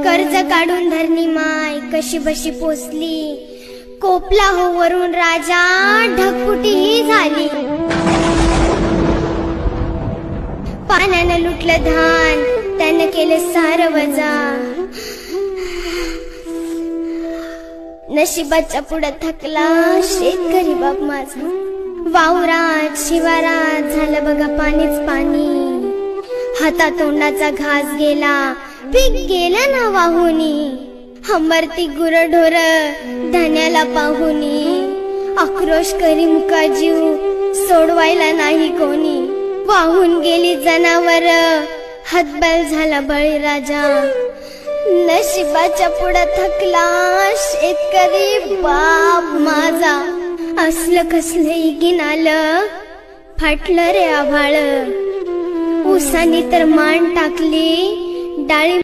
कर्ज काढून धरणी माय कशी बशी पोचली, कोपला हो वरून राजा ढगफुटी ही झाली। पाण्यानं लुटलं धान, त्यानं केलं सार वजा, नशिबाच्या पुढे थकला शेतकरी बाप माझा। वावरात शिवारात झालं बघा पाणीच पाणी, हातातोंडाचा घास गेला, पीक गेलं ना वाहुनी। हमरती गुरढोर धान्याला पाहुनी, आक्रोश करी मुका जीव सोडवायला नाही कोणी। वाहून गेली जनावर, हतबल झाला बळीराजा, नशिबाच्या पुढे थकला शेतकरी बाप माझा। असलं कसलं इगीन आलं, फाटलं रे आभाळ, उसानी तर मान टाकली डाळी